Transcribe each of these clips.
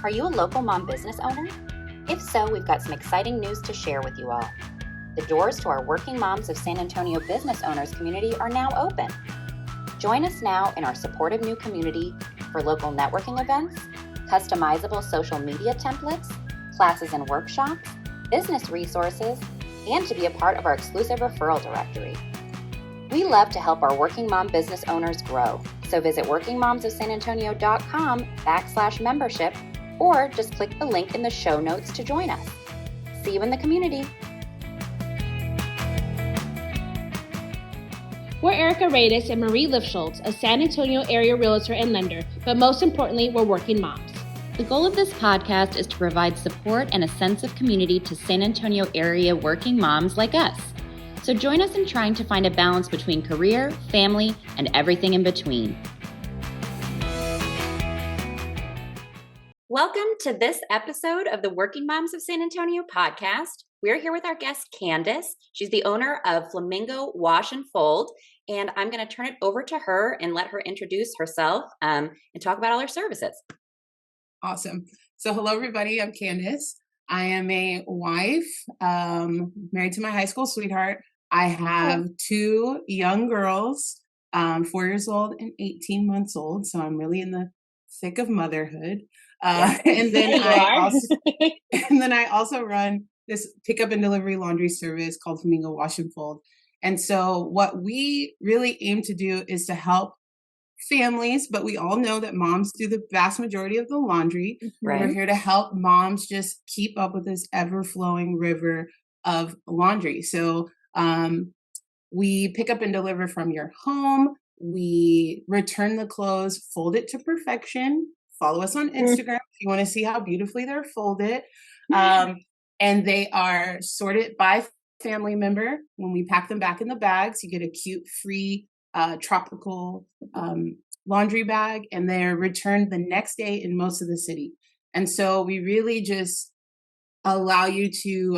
Are you a local mom business owner? If so, we've got some exciting news to share with you all. The doors to our Working Moms of San Antonio business owners community are now open. Join us now in our supportive new community for local networking events, customizable social media templates, classes and workshops, business resources, and to be a part of our exclusive referral directory. We love to help our working mom business owners grow, so visit workingmomsofsanantonio.com/membership or just click the link in the show notes to join us. See you in the community. We're Erica Reyes and Marie Lifschultz, a San Antonio area realtor and lender, but most importantly, we're working moms. The goal of this podcast is to provide support and a sense of community to San Antonio area working moms like us. So join us in trying to find a balance between career, family, and everything in between. Welcome to this episode of the Working Moms of San Antonio podcast. We're here with our guest, Candice. She's the owner of Flamingo Wash N Fold, and I'm going to turn it over to her and let her introduce herself and talk about all her services. Awesome. So hello, everybody. I'm Candice. I am a wife, married to my high school sweetheart. I have two young girls, 4 years old and 18 months old. So I'm really in the thick of motherhood. And then I also run this pickup and delivery laundry service called Flamingo Wash N Fold. And so what we really aim to do is to help families, but we all know that moms do the vast majority of the laundry. Right. We're here to help moms just keep up with this ever-flowing river of laundry. So we pick up and deliver from your home. We return the clothes, fold it to perfection. Follow us on Instagram if you want to see how beautifully they're folded. And they are sorted by family member. When we pack them back in the bags, you get a cute free tropical laundry bag, and they're returned the next day in most of the city. And so we really just allow you to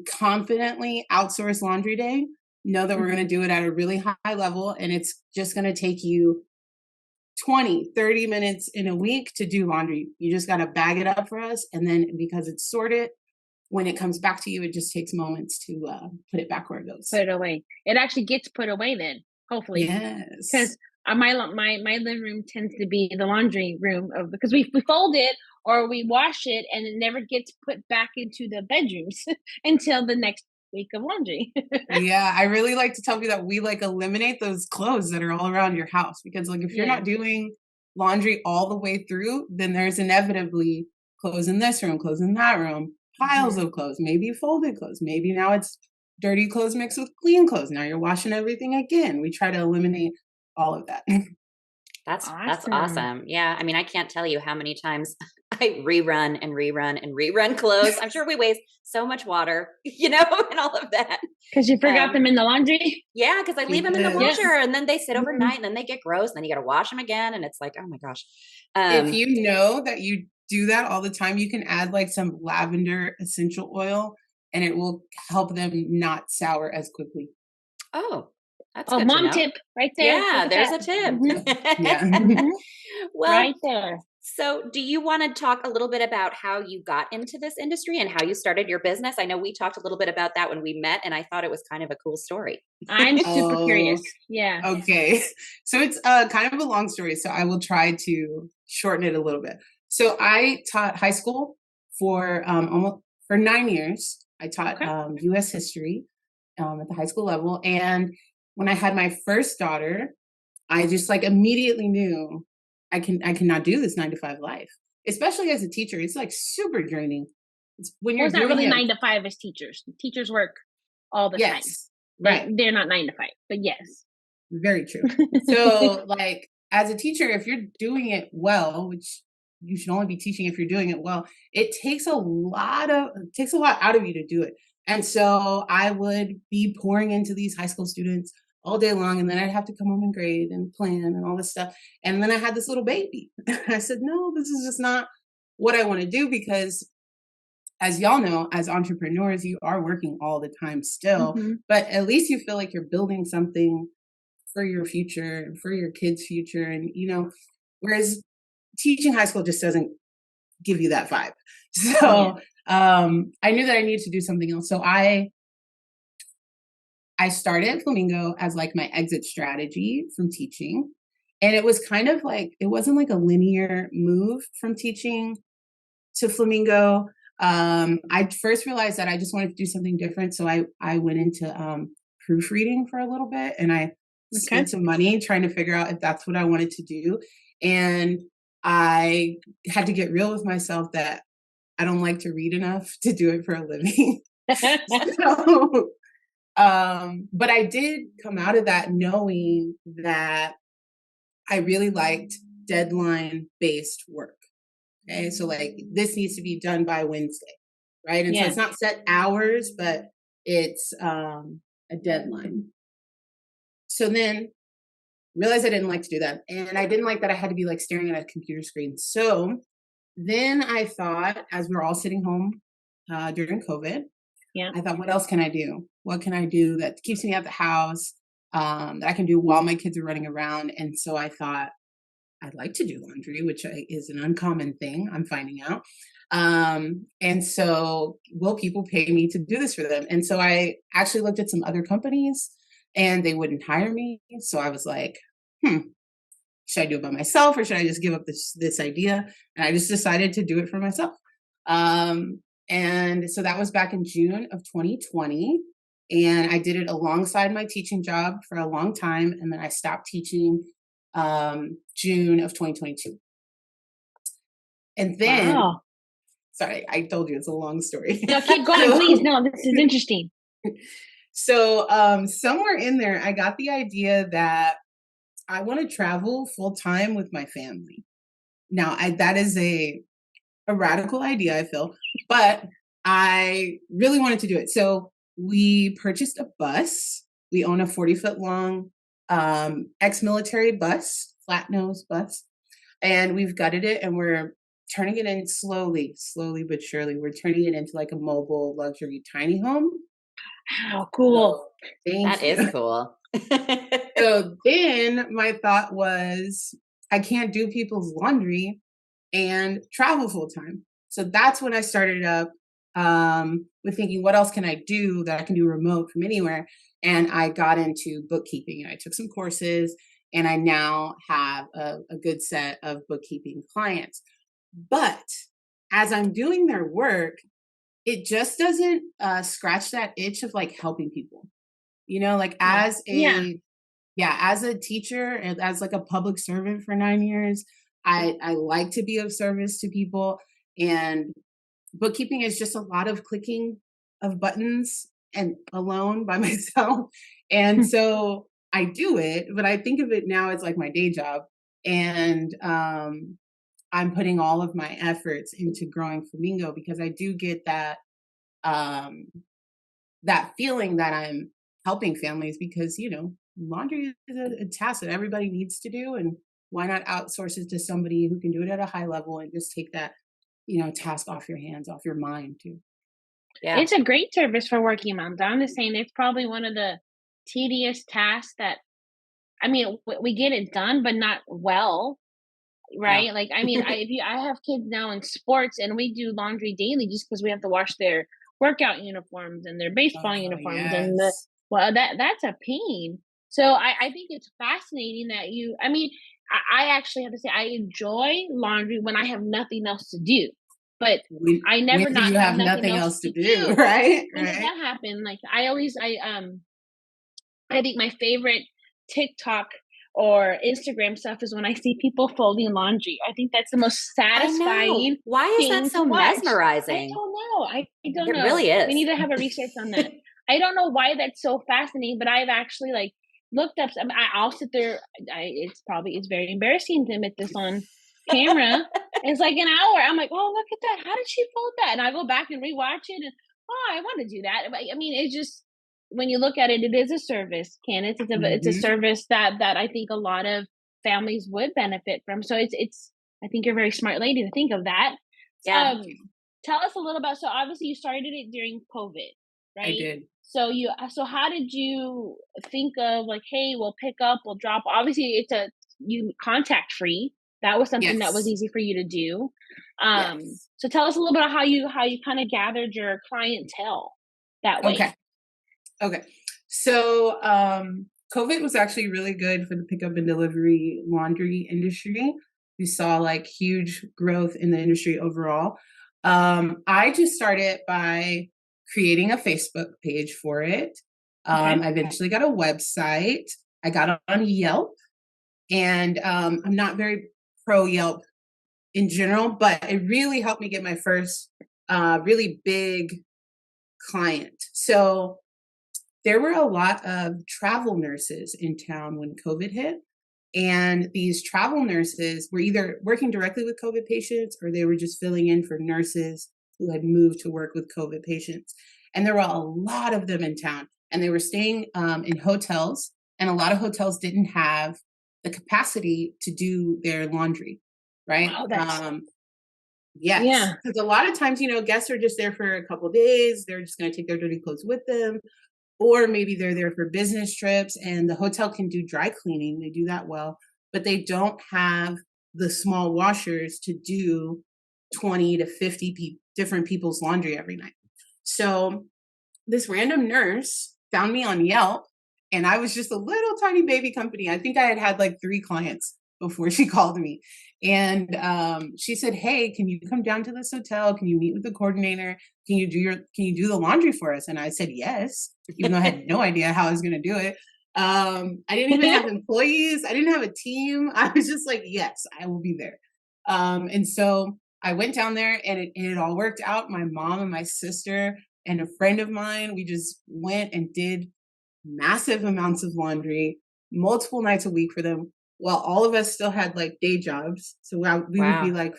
confidently outsource laundry day. Know that we're going to do it at a really high level, and it's just going to take you 20, 30 minutes in a week to do laundry. You just got to bag it up for us. And then because it's sorted, when it comes back to you, it just takes moments to put it back where it goes. Put it away. It actually gets put away then, hopefully. Yes. Because my living room tends to be the laundry room because we fold it or we wash it and it never gets put back into the bedrooms until the next week of laundry. Yeah, I really like to tell you that we eliminate those clothes that are all around your house, because if you're not doing laundry all the way through, then there's inevitably clothes in this room, clothes in that room, piles of clothes, maybe folded clothes, maybe now it's dirty clothes mixed with clean clothes. Now you're washing everything again. We try to eliminate all of that. That's awesome. Yeah. I mean, I can't tell you how many times I rerun clothes. I'm sure we waste so much water, and all of that. Because you forgot them in the laundry? Yeah, because I leave them in the washer and then they sit overnight and then they get gross and then you got to wash them again. And it's like, oh my gosh. If you know that you do that all the time, you can add some lavender essential oil and it will help them not sour as quickly. Oh, that's good mom to know. Tip right there. Yeah, there's a tip. Well, right there. So do you want to talk a little bit about how you got into this industry and how you started your business? I know we talked a little bit about that when we met, and I thought it was kind of a cool story. I'm super curious. Yeah. Okay. So it's kind of a long story, so I will try to shorten it a little bit. So I taught high school for 9 years. I taught U.S. history at the high school level. And when I had my first daughter, I just immediately knew I cannot do this 9-to-5 life, especially as a teacher. It's super draining. It's not really 9 to 5 as teachers. Teachers work all the time. Right. They're not 9 to 5, but yes. Very true. So as a teacher, if you're doing it well, which you should only be teaching if you're doing it well, it takes a lot out of you to do it. And so I would be pouring into these high school students all day long, and then I'd have to come home and grade and plan and all this stuff. And then I had this little baby. I said, no, this is just not what I want to do, because as y'all know, as entrepreneurs, you are working all the time still, but at least you feel like you're building something for your future, for your kids' future. And, whereas teaching high school just doesn't give you that vibe. So I knew that I needed to do something else. So I started Flamingo as like my exit strategy from teaching. And it was kind of like, it wasn't like a linear move from teaching to Flamingo. I first realized that I just wanted to do something different. So I went into proofreading for a little bit, and I spent some money trying to figure out if that's what I wanted to do. And I had to get real with myself that I don't like to read enough to do it for a living. So, but I did come out of that knowing that I really liked deadline based work. Okay. So like this needs to be done by Wednesday. Right. And so it's not set hours, but it's a deadline. So then realized I didn't like to do that. And I didn't like that I had to be like staring at a computer screen. So then I thought, as we're all sitting home during COVID, I thought, what else can I do? What can I do that keeps me at the house, that I can do while my kids are running around? And so I thought, I'd like to do laundry, which is an uncommon thing, I'm finding out. And so will people pay me to do this for them? And so I actually looked at some other companies and they wouldn't hire me. So I was like, should I do it by myself or should I just give up this idea? And I just decided to do it for myself. And so that was back in June of 2020. And I did it alongside my teaching job for a long time. And then I stopped teaching June of 2022. And then, sorry, I told you it's a long story. No, keep going, please. No, this is interesting. So somewhere in there, I got the idea that I want to travel full time with my family. Now, that is a radical idea, I feel, but I really wanted to do it. So we purchased a bus. We own a 40-foot long ex-military bus, flat nose bus, and we've gutted it and we're turning it in slowly but surely. We're turning it into like a mobile luxury tiny home. Wow, cool. So, that is cool. So then my thought was, I can't do people's laundry and travel full time. So that's when I started up with thinking, what else can I do that I can do remote from anywhere? And I got into bookkeeping and I took some courses and I now have a good set of bookkeeping clients. But as I'm doing their work, it just doesn't scratch that itch of like helping people, you know, like as a teacher and as like a public servant for 9 years, I like to be of service to people, and bookkeeping is just a lot of clicking of buttons and alone by myself. And so I do it, but I think of it now as like my day job. And I'm putting all of my efforts into growing Flamingo because I do get that that feeling that I'm helping families because, you know, laundry is a task that everybody needs to do. And why not outsource it to somebody who can do it at a high level and just take that, you know, task off your hands, off your mind too. Yeah. It's a great service for working moms. I'm just saying it's probably one of the tedious tasks that, I mean, we get it done, but not well. Right. Like, I mean, I have kids now in sports and we do laundry daily just because we have to wash their workout uniforms and their baseball uniforms. And that's a pain. So I think it's fascinating that I actually have to say, I enjoy laundry when I have nothing else to do, but I never not have nothing else to do. Right. When did that happen? Like I think my favorite TikTok or Instagram stuff is when I see people folding laundry. I think that's the most satisfying. Why is that so mesmerizing? I don't know. I don't know. It really is. We need to have a research on that. I don't know why that's so fascinating, but I've actually like looked up. I'll sit there. It's very embarrassing to admit this on camera. It's like an hour. I'm like, oh, look at that. How did she fold that? And I go back and rewatch it, and I want to do that. I mean, it's just. When you look at it, it is a service, Candice. It's a service that I think a lot of families would benefit from. So it's I think you're a very smart lady to think of that. Yeah. Tell us a little about. So obviously you started it during COVID, right? I did. So how did you think of like, hey, we'll pick up, we'll drop? Obviously, it's you contact free. That was something that was Yes. easy for you to do. Yes. So tell us a little bit about how you kind of gathered your clientele that way. Okay. So, COVID was actually really good for the pickup and delivery laundry industry. We saw like huge growth in the industry overall. I just started by creating a Facebook page for it. Okay. I eventually got a website. I got on Yelp, and I'm not very pro Yelp in general, but it really helped me get my first really big client. So there were a lot of travel nurses in town when COVID hit. And these travel nurses were either working directly with COVID patients or they were just filling in for nurses who had moved to work with COVID patients. And there were a lot of them in town. And they were staying in hotels. And a lot of hotels didn't have the capacity to do their laundry, right? Oh, that's Yes. yeah. Because a lot of times, guests are just there for a couple of days. They're just going to take their dirty clothes with them. Or maybe they're there for business trips and the hotel can do dry cleaning. They do that well, but they don't have the small washers to do 20 to 50 different people's laundry every night. So this random nurse found me on Yelp, and I was just a little tiny baby company. I think I had like 3 clients before she called me. And she said, "Hey, can you come down to this hotel? Can you meet with the coordinator? Can you do the laundry for us?" And I said yes, even though I had no idea how I was going to do it. I didn't even have employees. I didn't have a team. I was just like, yes, I will be there. And so I went down there, and it all worked out. My mom and my sister and a friend of mine, we just went and did massive amounts of laundry multiple nights a week for them, while all of us still had like day jobs. So we would be like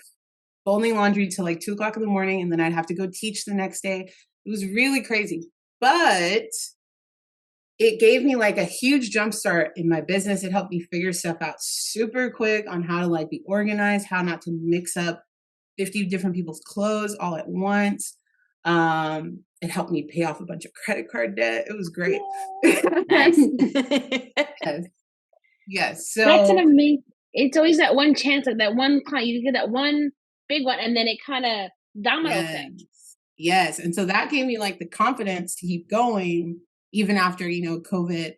folding laundry till like 2 o'clock in the morning, and then I'd have to go teach the next day. It was really crazy, but it gave me like a huge jump start in my business. It helped me figure stuff out super quick on how to like be organized, how not to mix up 50 different people's clothes all at once. It helped me pay off a bunch of credit card debt. It was great. Nice. Yes. Yes. That's an So amazing. It's always that one chance, like that one client, you get that one big one, and then it kind of domino effect. yes. And so that gave me like the confidence to keep going, even after, COVID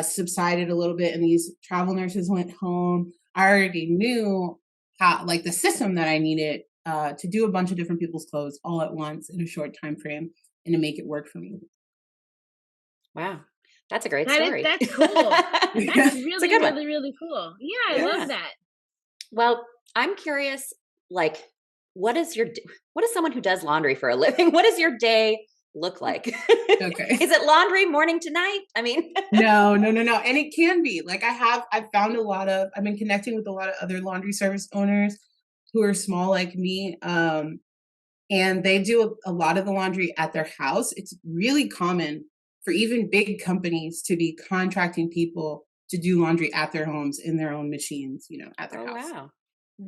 subsided a little bit and these travel nurses went home. I already knew how, like, the system that I needed to do a bunch of different people's clothes all at once in a short time frame and to make it work for me. Wow. That's a great story. That's cool. That's really, good one. really, really cool. Yeah, I love that. Well, I'm curious, like, what is someone who does laundry for a living? What does your day look like? Okay. Is it laundry morning to night? I mean, No. And it can be like I've been connecting with a lot of other laundry service owners who are small like me. And they do a lot of the laundry at their house. It's really common for even big companies to be contracting people to do laundry at their homes in their own machines, at their house. Wow.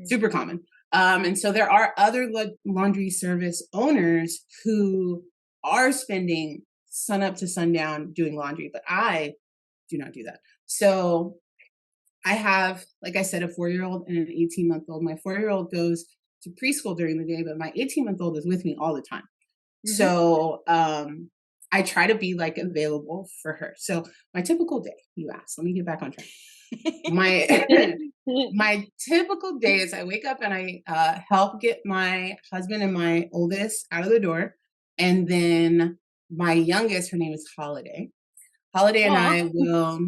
Super common. And so there are other laundry service owners who are spending sun up to sundown doing laundry, but I do not do that. So I have, like I said, a 4-year-old and an 18-month-old. My 4-year-old goes to preschool during the day, but my 18-month-old is with me all the time. Mm-hmm. So I try to be like available for her. So my typical day, you asked, let me get back on track. My typical day is I wake up and I help get my husband and my oldest out of the door. And then my youngest, her name is Holiday. Holiday and I will,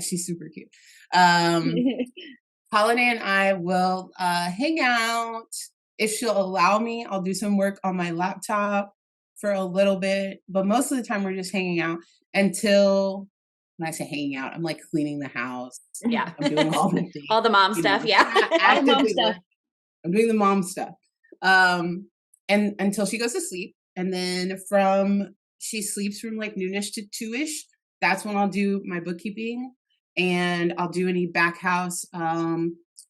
she's super cute. Holiday and I will hang out. If she'll allow me, I'll do some work on my laptop for a little bit. But most of the time we're just hanging out until, when I say hanging out, I'm like cleaning the house. Yeah. I'm doing all the things. All the mom stuff. Yeah. All the mom stuff. I'm doing the mom stuff. And until she goes to sleep. And then she sleeps from like noonish to 2-ish. That's when I'll do my bookkeeping, and I'll do any back house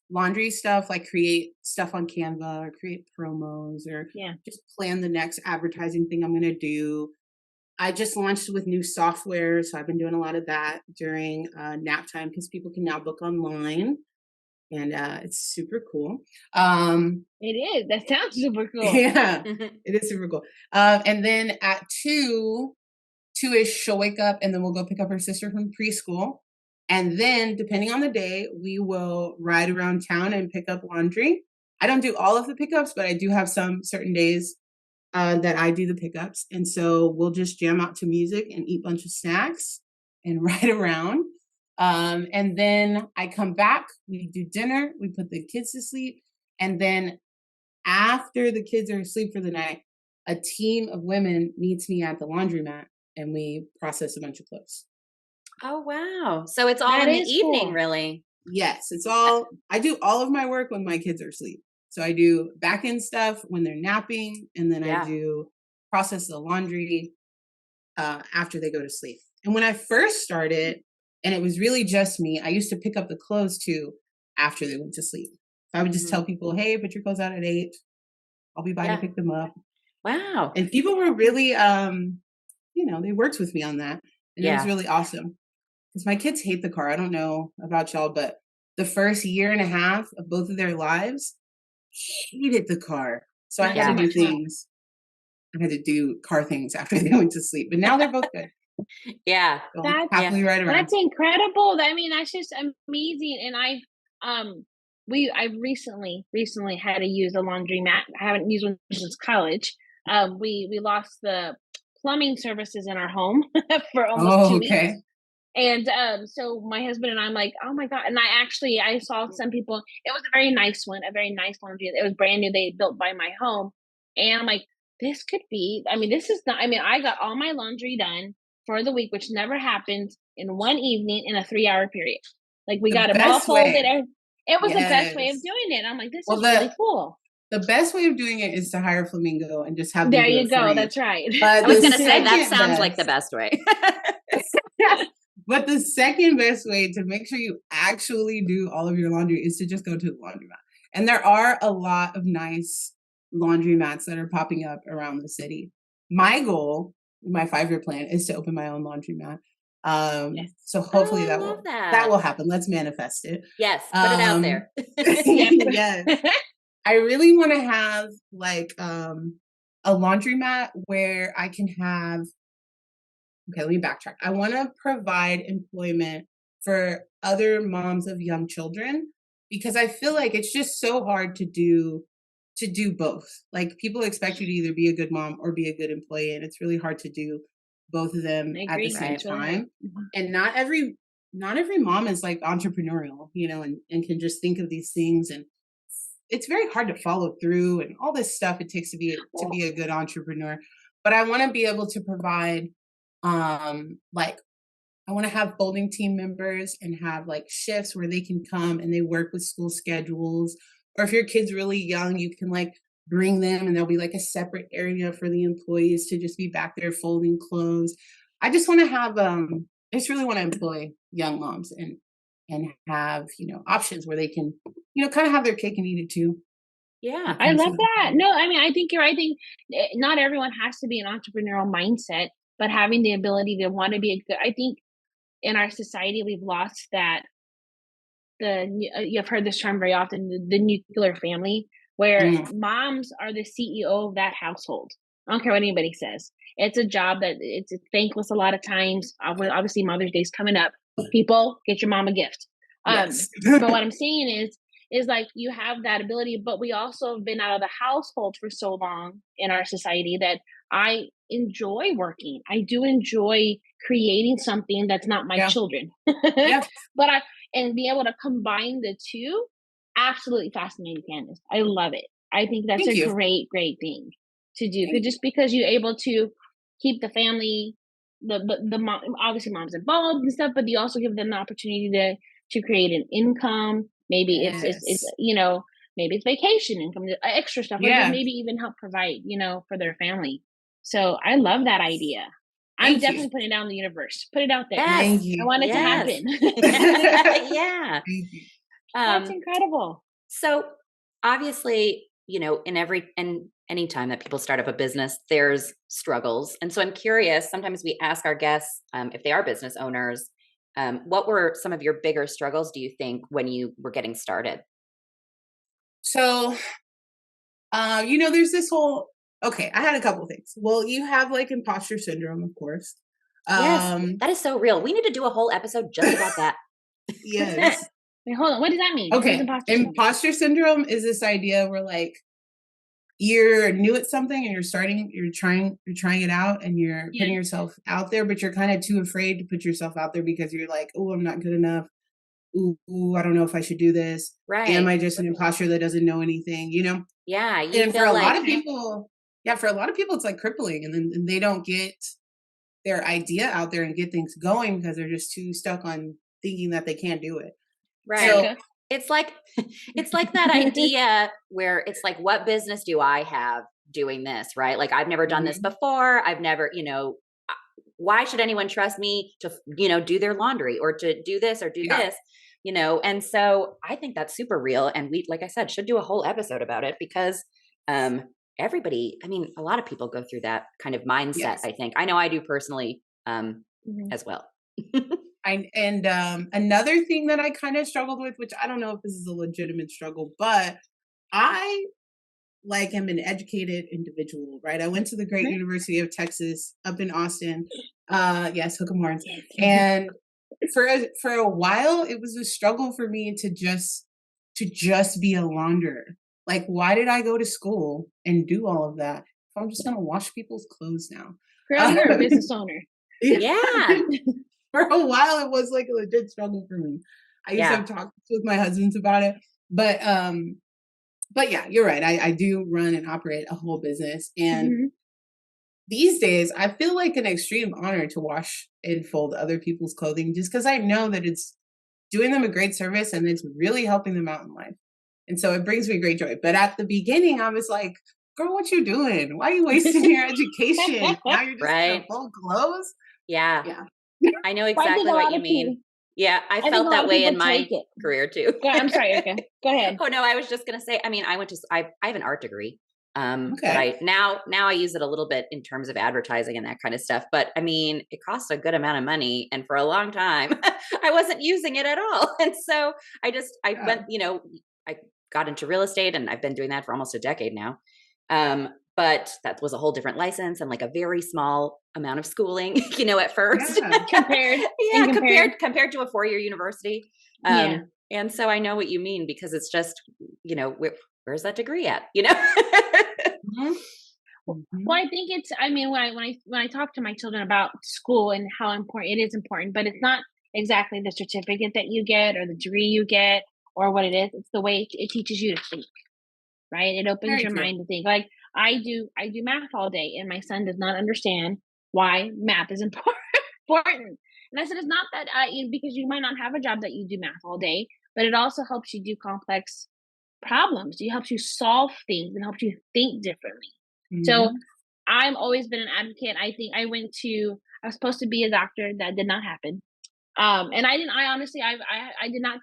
laundry stuff, like create stuff on Canva or create promos or just plan the next advertising thing I'm going to do. I just launched with new software, so I've been doing a lot of that during nap time because people can now book online. and it's super cool. It is. That sounds super cool. Yeah, it is super cool. And then at 2-ish, she'll wake up and then we'll go pick up her sister from preschool. And then, depending on the day, we will ride around town and pick up laundry. I don't do all of the pickups, but I do have some certain days that I do the pickups. And so we'll just jam out to music and eat a bunch of snacks and ride around. And then I come back, we do dinner, we put the kids to sleep. And then after the kids are asleep for the night, a team of women meets me at the laundromat and we process a bunch of clothes. Oh, wow. So it's all That in the is evening, cool. really? Yes, it's all, I do all of my work when my kids are asleep. So I do back end stuff when they're napping, and then I do process the laundry after they go to sleep. And when I first started, and it was really just me, I used to pick up the clothes too after they went to sleep. So I would just tell people, hey, put your clothes out at 8. I'll be by to pick them up. Wow. And people were really, they worked with me on that. And it was really awesome. Because my kids hate the car. I don't know about y'all, but the first year and a half of both of their lives hated the car. So I had to do things. I had to do car things after they went to sleep. But now they're both good. Yeah. So happily right around. That's incredible. I mean, that's just amazing. And I recently had to use a laundromat. I haven't used one since college. We lost the plumbing services in our home for almost 2 weeks. And so my husband and I'm like, oh my God. And I saw some people, it was a very nice one, a very nice laundry. It was brand new. They built by my home. And I'm like, this could be, I got all my laundry done for the week, which never happened, in one evening in a 3-hour period. Like we got it all folded. It was the best way of doing it. I'm like, this is really cool. The best way of doing it is to hire Flamingo and just have them there do you it for go. you. That's right. I was going to say, that sounds like the best way. But the second best way to make sure you actually do all of your laundry is to just go to the laundromat. And there are a lot of nice laundromats that are popping up around the city. My goal, my 5-year plan, is to open my own laundromat. So hopefully that will happen. Let's manifest it. Yes, put it out there. Yes. I really want to have like a laundromat where I can have. Okay, let me backtrack. I want to provide employment for other moms of young children, because I feel like it's just so hard to do both. Like, people expect you to either be a good mom or be a good employee, and it's really hard to do both of them at the same time. And not every mom is like entrepreneurial, and can just think of these things, and it's very hard to follow through and all this stuff it takes to be a good entrepreneur. But I want to be able to provide I want to have folding team members and have like shifts where they can come and they work with school schedules. Or if your kid's really young, you can like bring them and there'll be like a separate area for the employees to just be back there folding clothes. I just want to have I just really want to employ young moms and have, options where they can, kind of have their cake and eat it too. Yeah, I love that. No, I think you're right. I think not everyone has to be an entrepreneurial mindset, but having the ability to want to be I think in our society, we've lost that, you've heard this term very often, the nuclear family, where moms are the CEO of that household. I don't care what anybody says. It's a job that it's thankless a lot of times. Obviously, Mother's Day's coming up. People, get your mom a gift. Yes. But what I'm saying is like, you have that ability, but we also have been out of the household for so long in our society that I enjoy working. I do enjoy creating something that's not my children. But and be able to combine the two, absolutely fascinating, Candice. I love it. I think that's great thing to do. Just because you're able to keep the family, the mom, obviously mom's involved and stuff, but you also give them the opportunity to create an income. Maybe it's maybe it's vacation income, extra stuff, or just maybe even help provide, for their family. So I love that idea. I'm definitely putting it out in the universe. Put it out there. Thank you. I want it to happen. Yeah. That's incredible. So obviously, any time that people start up a business, there's struggles. And so I'm curious, sometimes we ask our guests, if they are business owners, What were some of your bigger struggles, do you think, when you were getting started? So, there's this whole, okay, I had a couple things. Well, you have like imposter syndrome, of course. Yes, Um, that is so real. We need to do a whole episode just about that. yes. Wait, hold on. What does that mean? What is Okay. imposter syndrome? Imposter syndrome is this idea where like you're new at something and you're trying it out and you're putting yourself out there, but you're kind of too afraid to put yourself out there because you're like, oh, I'm not good enough. Ooh, I don't know if I should do this. Am Right. I just an imposter that doesn't know anything, Yeah, you And for feel a lot like of people, it's like crippling, and then they don't get their idea out there and get things going because they're just too stuck on thinking that they can't do it. right. So, It's like it's like that idea where it's like, what business do I have doing this, right? Like, I've never done this mhm, before. I've never, why should anyone trust me to, do their laundry or to do this or do yeah, this, And so I think that's super real. And we, like I said, should do a whole episode about it because um, everybody, I mean, a lot of people go through that kind of mindset, yes. I think. I know I do personally Mhm. as well. Another thing that I kind of struggled with, which I don't know if this is a legitimate struggle, but I like am an educated individual, right? I went to the great Mhm. University of Texas up in Austin. Yes, hook 'em horns. And for a while, it was a struggle for me to just be a launderer. Like, why did I go to school and do all of that if I'm just gonna wash people's clothes now? Girl, you're a business owner. Yeah. Yeah. For a while, it was like a legit struggle for me. I used to Yeah. have talks with my husbands about it, but yeah, you're right. I do run and operate a whole business, and Mhm. these days, I feel like an extreme honor to wash and fold other people's clothing just because I know that it's doing them a great service and it's really helping them out in life. And so it brings me great joy. But at the beginning, I was like, girl, what you doing? Why are you wasting your education? Now you're just gonna Right. fold clothes? Yeah. Yeah. I know Well, I think exactly a what lot you of people. mean. Yeah, I I think a felt lot that of way people in take my it. career too. I'm sorry, Erica. Go ahead. Oh no, I was just gonna say, I mean, I have an art degree. But Okay. now I use it a little bit in terms of advertising and that kind of stuff. But I mean, it costs a good amount of money. And for a long time, I wasn't using it at all. And so I Yeah. went, I got into real estate and I've been doing that for almost a decade now. But that was a whole different license and like a very small amount of schooling, at first. Yeah. Compared Yeah, and compared. compared to a 4-year university. Yeah. And so I know what you mean because it's just, where's that degree at? Mhm. Mhm. Well, I think it's. I mean, when I talk to my children about school and how important it is important, but it's not exactly the certificate that you get or the degree you get or what it is. It's the way it teaches you to think, right? It opens Very your true. mind to think. Like I do math all day, and my son does not understand why math is important. And I said it's not that because you might not have a job that you do math all day, but it also helps you do complex problems. It helps you solve things and helps you think differently. So Mhm. I've always been an advocate. I think I was supposed to be a doctor. That did not happen. And I didn't. I honestly, I did not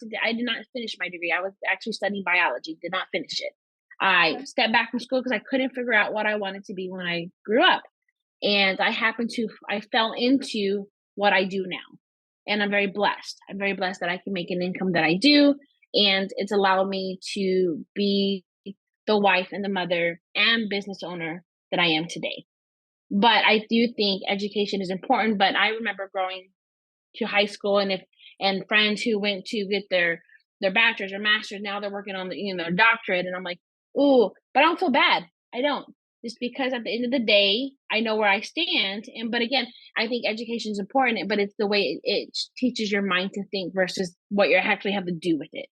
finish my degree. I was actually studying biology. Did not finish it. I Okay. stepped back from school because I couldn't figure out what I wanted to be when I grew up. And I fell into what I do now. And I'm very blessed. I'm very blessed that I can make an income that I do. And it's allowed me to be the wife and the mother and business owner that I am today. But I do think education is important. But I remember growing to high school and friends who went to get their bachelor's or master's, now they're working on their doctorate, and I'm like, ooh, but I don't feel bad. I don't. Just because at the end of the day, I know where I stand. And but again, I think education is important, but it's the way it teaches your mind to think versus what you actually have to do with it.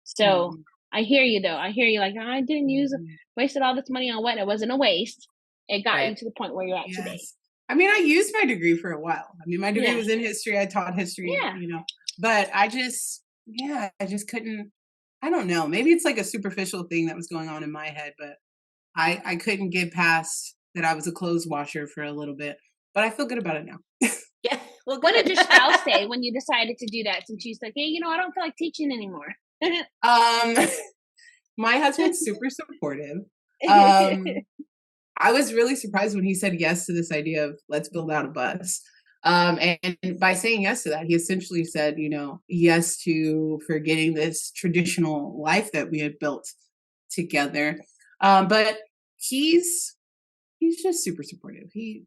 So Mhm. I hear you though. I hear you like, "Oh, I didn't Mhm. wasted all this money on what? It wasn't a waste. It got Right. you to the point where you're at today." Yes. I mean, I used my degree for a while. I mean, my degree Yeah. was in history. I taught history, Yeah. but I just couldn't. I don't know. Maybe it's like a superficial thing that was going on in my head, but I couldn't get past that I was a clothes washer for a little bit. But I feel good about it now. Yeah. Well, What did good. your spouse say when you decided to do that? Since she's like, "Hey, I don't feel like teaching anymore." Um, my husband's super supportive. Um, I was really surprised when he said yes to this idea of let's build out a bus. And by saying yes to that, he essentially said, yes to forgetting this traditional life that we had built together. But he's just super supportive. He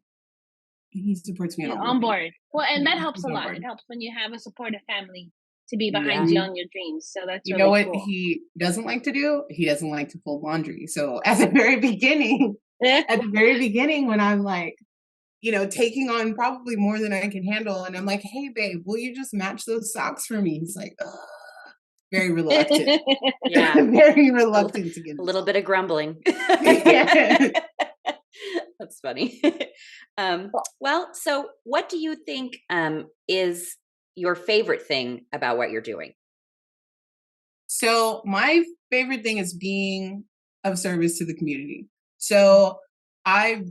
supports me on on board. Well, and that helps he's a on lot. board. It helps when you have a supportive family to be behind Yeah. you on your dreams. So that's You really know what cool. he doesn't like to do? He doesn't like to fold laundry. So at the very beginning, when I'm like, taking on probably more than I can handle, and I'm like, hey babe, will you just match those socks for me? He's like, ugh. Very reluctant. Yeah. Very reluctant to get a little bit of grumbling. Yeah. That's funny. Well, so what do you think is your favorite thing about what you're doing? So my favorite thing is being of service to the community. So I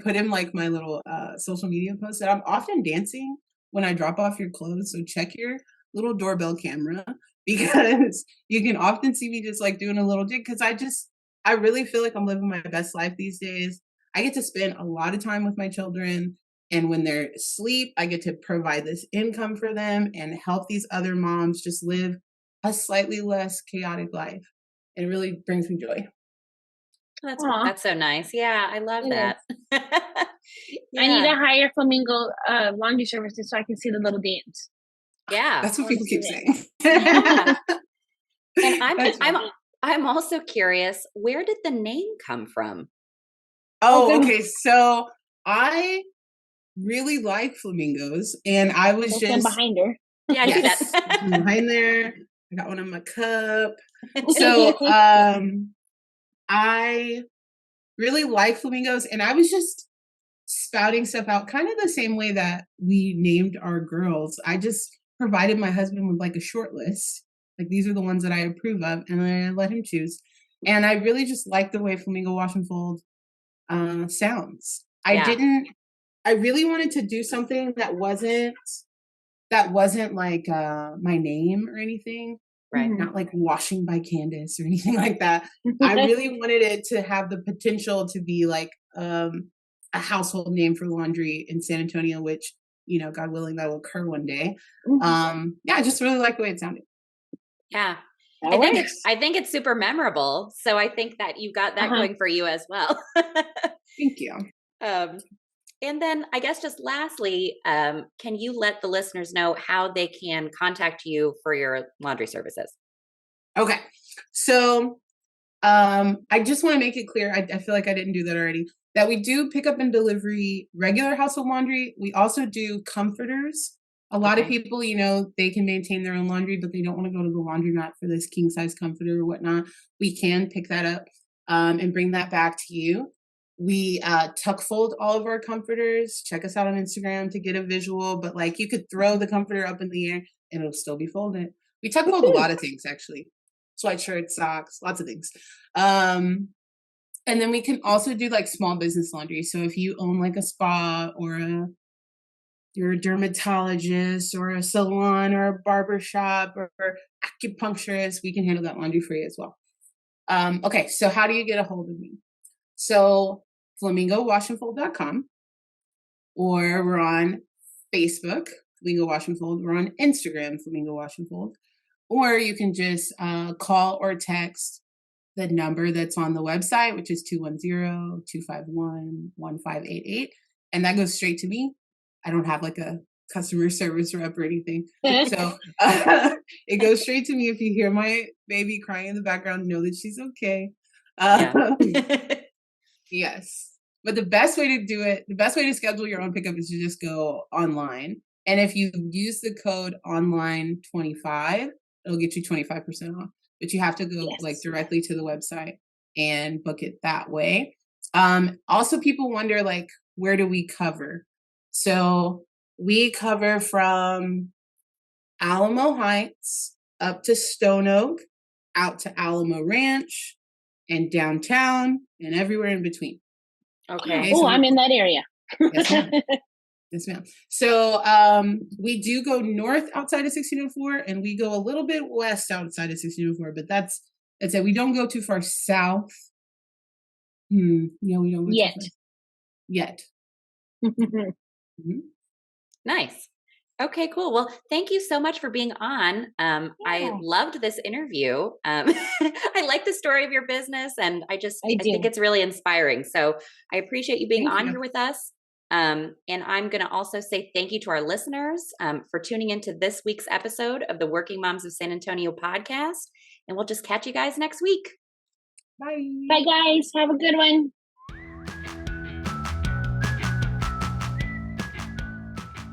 put in like my little social media post that I'm often dancing when I drop off your clothes. So check your little doorbell camera, because you can often see me just like doing a little jig, because I really feel like I'm living my best life these days. I get to spend a lot of time with my children, and when they're asleep, I get to provide this income for them and help these other moms just live a slightly less chaotic life. It really brings me joy. That's so nice. Yeah, I love that. I need to hire Flamingo laundry services so I can see the little dance. Yeah, that's what people keep saying. Yeah. And I'm also curious, where did the name come from? Oh, okay. So I really like flamingos, and I was just behind her. Yeah, I see that. behind there. I got one in my cup. So I really like flamingos, and I was just spouting stuff out kind of the same way that we named our girls. I just provided my husband with like a short list. Like, these are the ones that I approve of, and I let him choose. And I really just like the way Flamingo Wash and Fold sounds. Yeah. I really wanted to do something that wasn't like my name or anything. Right. Not like Washing by Candice or anything like that. I really wanted it to have the potential to be like a household name for laundry in San Antonio, which, God willing, that will occur one day. Yeah, I just really like the way it sounded. Yeah. I think it's super memorable. So I think that you got that going for you as well. Thank you. And then I guess just lastly, can you let the listeners know how they can contact you for your laundry services? Okay. So I just want to make it clear, I feel like I didn't do that already, that we do pick up and delivery regular household laundry. We also do comforters. A lot of people, they can maintain their own laundry, but they don't want to go to the laundromat for this king size comforter or whatnot. We can pick that up and bring that back to you. We tuck fold all of our comforters. Check us out on Instagram to get a visual, but like, you could throw the comforter up in the air and it'll still be folded. We tuck fold a lot of things, actually. Sweatshirts, socks, lots of things. And then we can also do like small business laundry. So if you own like a spa, or you're a dermatologist, or a salon, or a barber shop, or acupuncturist, we can handle that laundry for you as well. Okay, so how do you get a hold of me? So flamingowashandfold.com, or we're on Facebook, Flamingo Wash and Fold. We're on Instagram, Flamingo Wash and Fold. Or you can just call or text the number that's on the website, which is 210-251-1588. And that goes straight to me. I don't have like a customer service rep or anything. So it goes straight to me. If you hear my baby crying in the background, know that she's okay. Yes. But the best way to do it, the best way to schedule your own pickup is to just go online. And if you use the code online25, it'll get you 25% off. But you have to go like directly to the website and book it that way. Also, people wonder, like, where do we cover? So we cover from Alamo Heights up to Stone Oak, out to Alamo Ranch, and downtown, and everywhere in between. Okay. Oh, I'm in that area. Yes, ma'am. Yes, ma'am. So we do go north outside of 1604, and we go a little bit west outside of 1604, but that's it. We don't go too far south. Yeah, we don't go yet. Too far. Yet. Mhm. Nice. Okay, cool. Well, thank you so much for being on. I loved this interview. I like the story of your business, and I think it's really inspiring. So I appreciate you being on here with us. And I'm going to also say thank you to our listeners for tuning into this week's episode of the Working Moms of San Antonio podcast. And we'll just catch you guys next week. Bye. Bye, guys. Have a good one.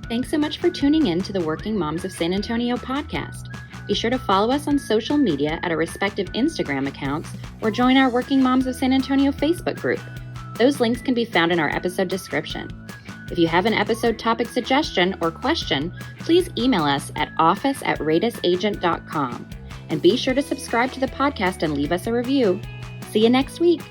Thanks so much for tuning in to the Working Moms of San Antonio podcast. Be sure to follow us on social media at our respective Instagram accounts or join our Working Moms of San Antonio Facebook group. Those links can be found in our episode description. If you have an episode topic suggestion or question, please email us at office@radisagent.com. And be sure to subscribe to the podcast and leave us a review. See you next week.